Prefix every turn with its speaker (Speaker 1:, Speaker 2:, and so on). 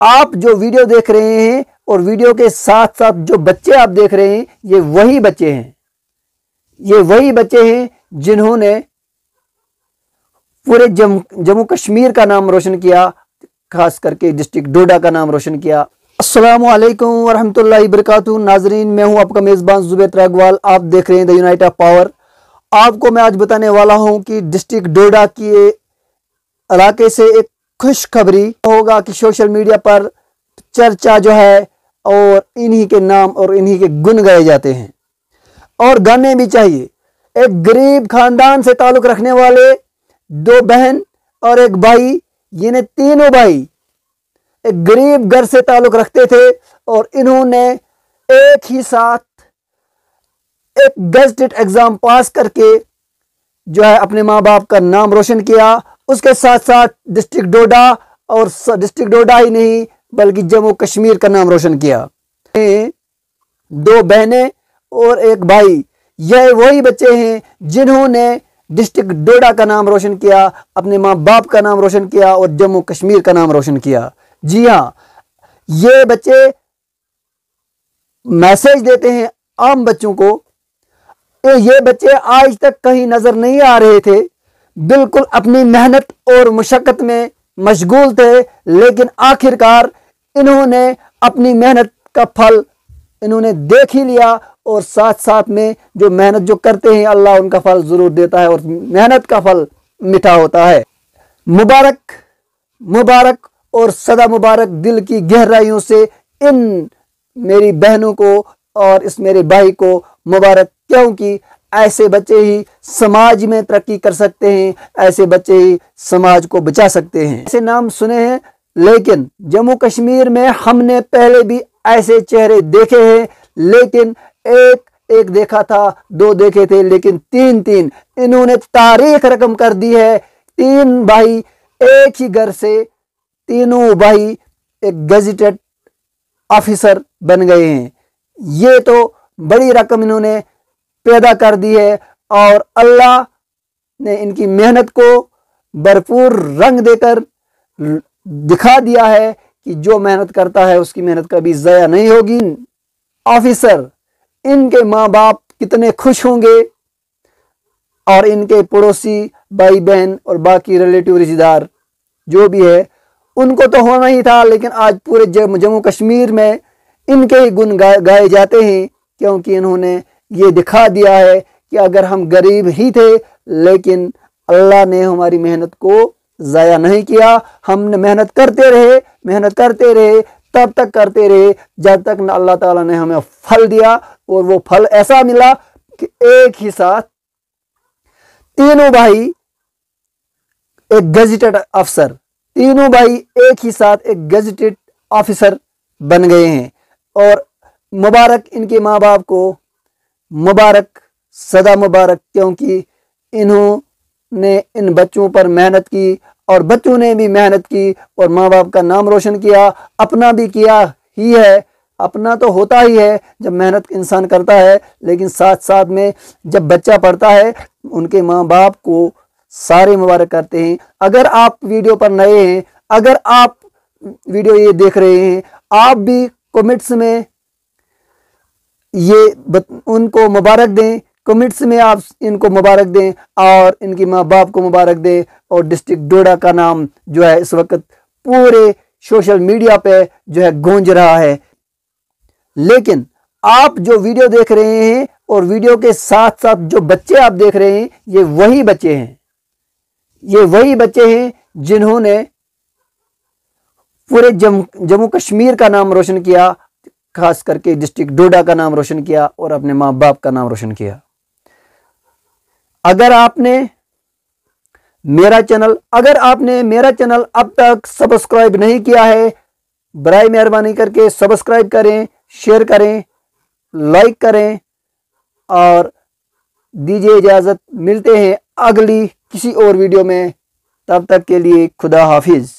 Speaker 1: آپ جو ویڈیو دیکھ رہے ہیں اور ویڈیو کے ساتھ ساتھ جو بچے آپ دیکھ رہے ہیں یہ وہی بچے ہیں، یہ وہی بچے ہیں جنہوں نے پورے جموں کشمیر کا نام روشن کیا، خاص کر کے ڈسٹرکٹ ڈوڈا کا نام روشن کیا۔ السلام علیکم ورحمۃ اللہ وبرکاتہ۔ ناظرین، میں ہوں آپ کا میزبان زبیر تراگوال، آپ دیکھ رہے ہیں دا یونائٹ آف پاور۔ آپ کو میں آج بتانے والا ہوں کہ ڈسٹرکٹ ڈوڈا کے علاقے سے ایک خوشخبری ہوگا کہ سوشل میڈیا پر چرچا جو ہے اور انہی کے نام اور انہی کے گن گائے جاتے ہیں، اور گانے بھی چاہیے۔ ایک غریب خاندان سے تعلق رکھنے والے دو بہن اور ایک بھائی، یعنی تینوں بھائی ایک غریب گھر سے تعلق رکھتے تھے، اور انہوں نے ایک ہی ساتھ ایک گزٹڈ ایگزام پاس کر کے جو ہے اپنے ماں باپ کا نام روشن کیا۔ اس کے ساتھ ساتھ ڈسٹرکٹ ڈوڈا، اور ڈسٹرکٹ ڈوڈا ہی نہیں بلکہ جموں کشمیر کا نام روشن کیا۔ دو بہنیں اور ایک بھائی، یہ وہی بچے ہیں جنہوں نے ڈسٹرکٹ ڈوڈا کا نام روشن کیا، اپنے ماں باپ کا نام روشن کیا اور جموں کشمیر کا نام روشن کیا۔ جی ہاں، یہ بچے میسج دیتے ہیں عام بچوں کو۔ یہ بچے آج تک کہیں نظر نہیں آ رہے تھے، بالکل اپنی محنت اور مشقت میں مشغول تھے، لیکن آخرکار انہوں نے اپنی محنت کا پھل انہوں نے دیکھ ہی لیا، اور ساتھ ساتھ میں جو محنت جو کرتے ہیں اللہ ان کا پھل ضرور دیتا ہے، اور محنت کا پھل میٹھا ہوتا ہے۔ مبارک مبارک اور سدا مبارک دل کی گہرائیوں سے ان میری بہنوں کو اور اس میرے بھائی کو مبارک، کیونکہ ایسے بچے ہی سماج میں ترقی کر سکتے ہیں، ایسے بچے ہی سماج کو بچا سکتے ہیں۔ ایسے نام سنے ہیں، لیکن جموں کشمیر میں ہم نے پہلے بھی ایسے چہرے دیکھے ہیں، لیکن ایک دیکھا تھا، دو دیکھے تھے، لیکن تین انہوں نے تاریخ رقم کر دی ہے۔ تین بھائی ایک ہی گھر سے، تینوں بھائی ایک گزٹڈ آفیسر بن گئے ہیں۔ یہ تو بڑی رقم انہوں نے پیدا کر دی ہے، اور اللہ نے ان کی محنت کو بھرپور رنگ دے کر دکھا دیا ہے کہ جو محنت کرتا ہے اس کی محنت کبھی ضائع نہیں ہوگی۔ آفیسر، ان کے ماں باپ کتنے خوش ہوں گے، اور ان کے پڑوسی بھائی بہن اور باقی ریلیٹیو رشتہ دار جو بھی ہے ان کو تو ہونا ہی تھا، لیکن آج پورے جموں کشمیر میں ان کے ہی گن گائے جاتے ہیں، کیونکہ انہوں نے یہ دکھا دیا ہے کہ اگر ہم غریب ہی تھے لیکن اللہ نے ہماری محنت کو ضائع نہیں کیا۔ ہم نے محنت کرتے رہے تب تک کرتے رہے جب تک نہ اللہ تعالیٰ نے ہمیں پھل دیا، اور وہ پھل ایسا ملا کہ ایک ہی ساتھ تینوں بھائی ایک گزٹڈ افسر، تینوں بھائی ایک ہی ساتھ ایک گزٹڈ آفیسر بن گئے ہیں، اور مبارک ان کے ماں باپ کو، مبارک سدا مبارک، کیونکہ انہوں نے ان بچوں پر محنت کی، اور بچوں نے بھی محنت کی اور ماں باپ کا نام روشن کیا، اپنا بھی کیا ہی ہے۔ اپنا تو ہوتا ہی ہے جب محنت انسان کرتا ہے، لیکن ساتھ ساتھ میں جب بچہ پڑھتا ہے ان کے ماں باپ کو سارے مبارک کرتے ہیں۔ اگر آپ ویڈیو پر نئے ہیں، اگر آپ ویڈیو یہ دیکھ رہے ہیں، آپ بھی کمنٹس میں یہ ان کو مبارک دیں، کمنٹس میں آپ ان کو مبارک دیں اور ان کی ماں باپ کو مبارک دیں، اور ڈسٹرکٹ ڈوڈا کا نام جو ہے اس وقت پورے سوشل میڈیا پہ جو ہے گونج رہا ہے۔ لیکن آپ جو ویڈیو دیکھ رہے ہیں اور ویڈیو کے ساتھ ساتھ جو بچے آپ دیکھ رہے ہیں یہ وہی بچے ہیں، یہ وہی بچے ہیں جنہوں نے پورے جموں کشمیر کا نام روشن کیا، خاص کر کے ڈسٹرکٹ ڈوڈا کا نام روشن کیا اور اپنے ماں باپ کا نام روشن کیا۔ اگر آپ نے میرا چینل اب تک سبسکرائب نہیں کیا ہے، برائے مہربانی کر کے سبسکرائب کریں، شیئر کریں، لائک کریں، اور دیجیے اجازت، ملتے ہیں اگلی کسی اور ویڈیو میں، تب تک کے لیے خدا حافظ۔